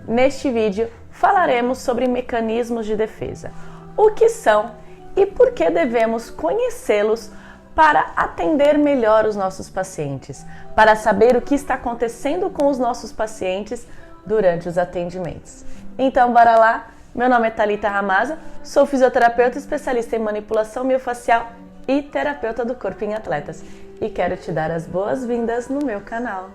Neste vídeo falaremos sobre mecanismos de defesa, o que são e por que devemos conhecê-los para atender melhor os nossos pacientes, para saber o que está acontecendo com os nossos pacientes durante os atendimentos. Então, bora lá! Meu nome é Thalita Ramasa, sou fisioterapeuta especialista em manipulação miofascial e terapeuta do corpo em atletas e quero te dar as boas-vindas no meu canal.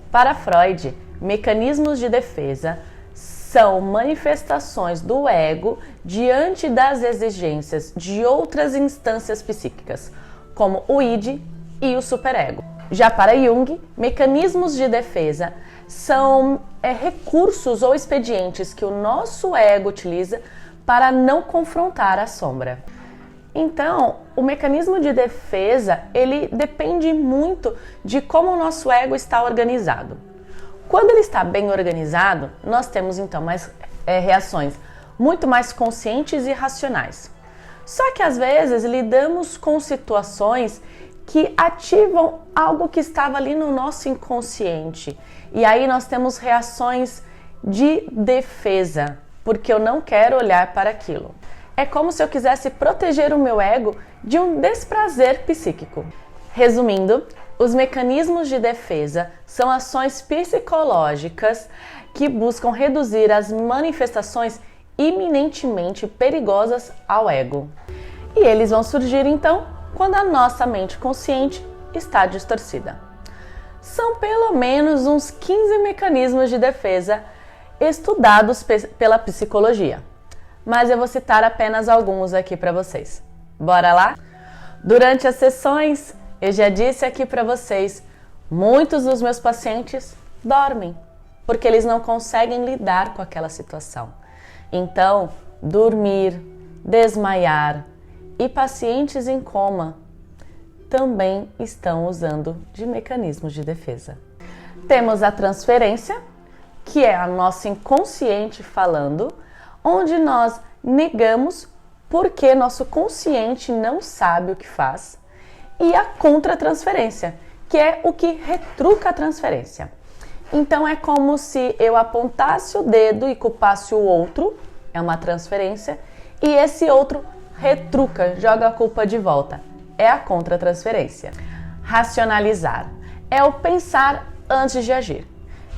Para Freud, mecanismos de defesa são manifestações do ego diante das exigências de outras instâncias psíquicas, como o id e o superego. Já para Jung, mecanismos de defesa são recursos ou expedientes que o nosso ego utiliza para não confrontar a sombra. Então, o mecanismo de defesa, ele depende muito de como o nosso ego está organizado. Quando ele está bem organizado, nós temos então mais reações muito mais conscientes e racionais. Só que às vezes lidamos com situações que ativam algo que estava ali no nosso inconsciente. E aí nós temos reações de defesa, porque eu não quero olhar para aquilo. É como se eu quisesse proteger o meu ego de um desprazer psíquico. Resumindo, os mecanismos de defesa são ações psicológicas que buscam reduzir as manifestações iminentemente perigosas ao ego. E eles vão surgir então quando a nossa mente consciente está distorcida. São pelo menos uns 15 mecanismos de defesa estudados pela psicologia. Mas eu vou citar apenas alguns aqui para vocês. Bora lá? Durante as sessões, eu já disse aqui para vocês, muitos dos meus pacientes dormem, porque eles não conseguem lidar com aquela situação. Então, dormir, desmaiar e pacientes em coma também estão usando de mecanismos de defesa. Temos a transferência, que é a nossa inconsciente falando, onde nós negamos porque nosso consciente não sabe o que faz, e a contra-transferência, que é o que retruca a transferência. Então é como se eu apontasse o dedo e culpasse o outro, é uma transferência, e esse outro retruca, joga a culpa de volta, é a contra-transferência. Racionalizar é o pensar antes de agir.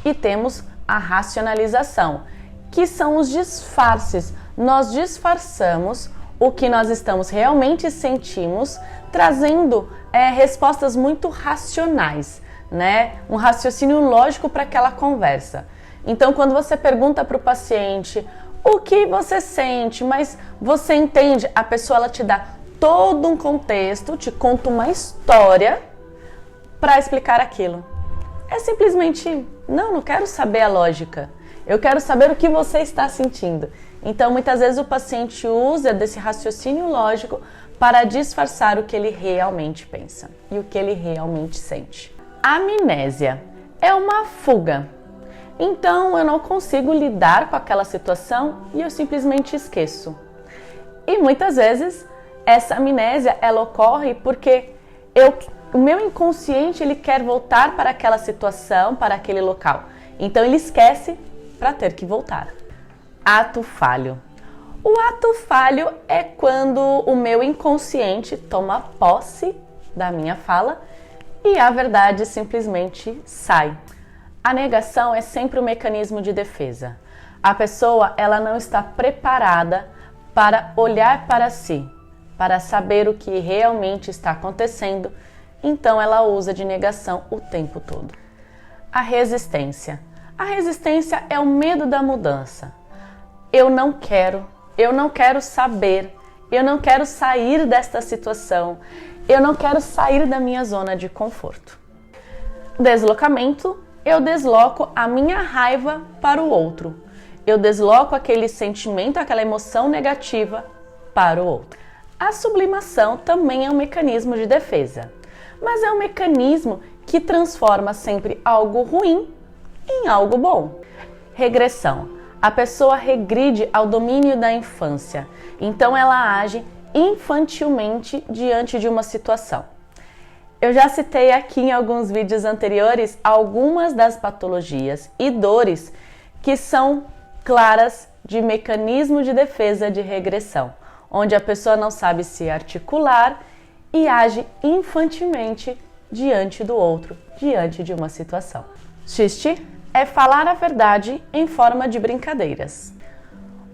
E temos a racionalização, que são os disfarces. Nós disfarçamos o que nós estamos realmente sentimos, trazendo respostas muito racionais, né? Um raciocínio lógico para aquela conversa. Então, quando você pergunta para o paciente o que você sente, mas você entende, a pessoa ela te dá todo um contexto, te conta uma história para explicar aquilo. É simplesmente, não quero saber a lógica. Eu quero saber o que você está sentindo. Então, muitas vezes o paciente usa desse raciocínio lógico para disfarçar o que ele realmente pensa e o que ele realmente sente. A amnésia é uma fuga. Então, eu não consigo lidar com aquela situação e eu simplesmente esqueço. E muitas vezes, essa amnésia ela ocorre porque o meu inconsciente ele quer voltar para aquela situação, para aquele local. Então, ele esquece para ter que voltar. Ato falho. O ato falho é quando o meu inconsciente toma posse da minha fala e a verdade simplesmente sai. A negação é sempre um mecanismo de defesa. A pessoa ela não está preparada para olhar para si, para saber o que realmente está acontecendo, então ela usa de negação o tempo todo. A resistência. A resistência é o medo da mudança. Eu não quero saber, eu não quero sair desta situação, eu não quero sair da minha zona de conforto. Deslocamento, eu desloco a minha raiva para o outro. Eu desloco aquele sentimento, aquela emoção negativa para o outro. A sublimação também é um mecanismo de defesa, mas é um mecanismo que transforma sempre algo ruim em algo bom. Regressão. A pessoa regride ao domínio da infância, então ela age infantilmente diante de uma situação. Eu já citei aqui em alguns vídeos anteriores algumas das patologias e dores que são claras de mecanismo de defesa de regressão, onde a pessoa não sabe se articular e age infantilmente diante do outro, diante de uma situação. Xiste é falar a verdade em forma de brincadeiras.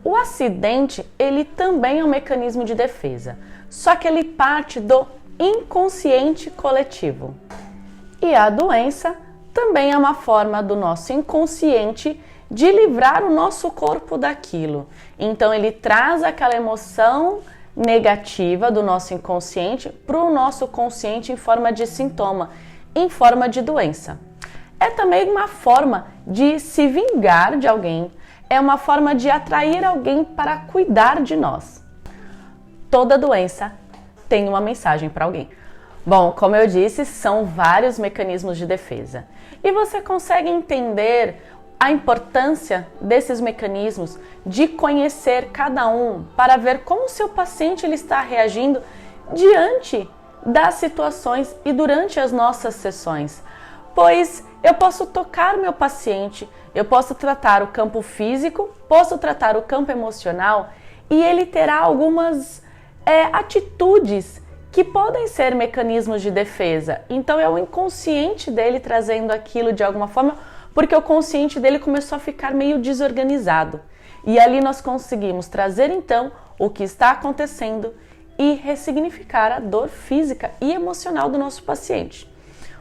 O acidente, ele também é um mecanismo de defesa, só que ele parte do inconsciente coletivo. E a doença também é uma forma do nosso inconsciente de livrar o nosso corpo daquilo. Então ele traz aquela emoção negativa do nosso inconsciente para o nosso consciente em forma de sintoma, em forma de doença. É também uma forma de se vingar de alguém, é uma forma de atrair alguém para cuidar de nós. Toda doença tem uma mensagem para alguém. Bom, como eu disse, são vários mecanismos de defesa. E você consegue entender a importância desses mecanismos, de conhecer cada um para ver como o seu paciente ele está reagindo diante das situações e durante as nossas sessões. Pois eu posso tocar meu paciente, eu posso tratar o campo físico, posso tratar o campo emocional e ele terá algumas atitudes que podem ser mecanismos de defesa. Então é o inconsciente dele trazendo aquilo de alguma forma, porque o consciente dele começou a ficar meio desorganizado. E ali nós conseguimos trazer então o que está acontecendo e ressignificar a dor física e emocional do nosso paciente.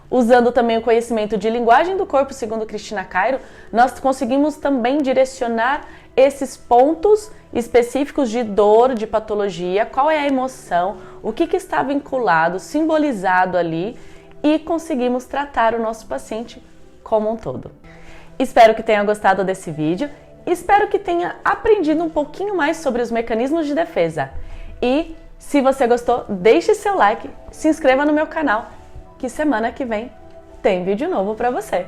Usando também o conhecimento de linguagem do corpo, segundo Cristina Cairo, nós conseguimos também direcionar esses pontos específicos de dor, de patologia, qual é a emoção, o que está vinculado, simbolizado ali, e conseguimos tratar o nosso paciente como um todo. Espero que tenha gostado desse vídeo, espero que tenha aprendido um pouquinho mais sobre os mecanismos de defesa. E se você gostou, deixe seu like, se inscreva no meu canal, que semana que vem tem vídeo novo para você.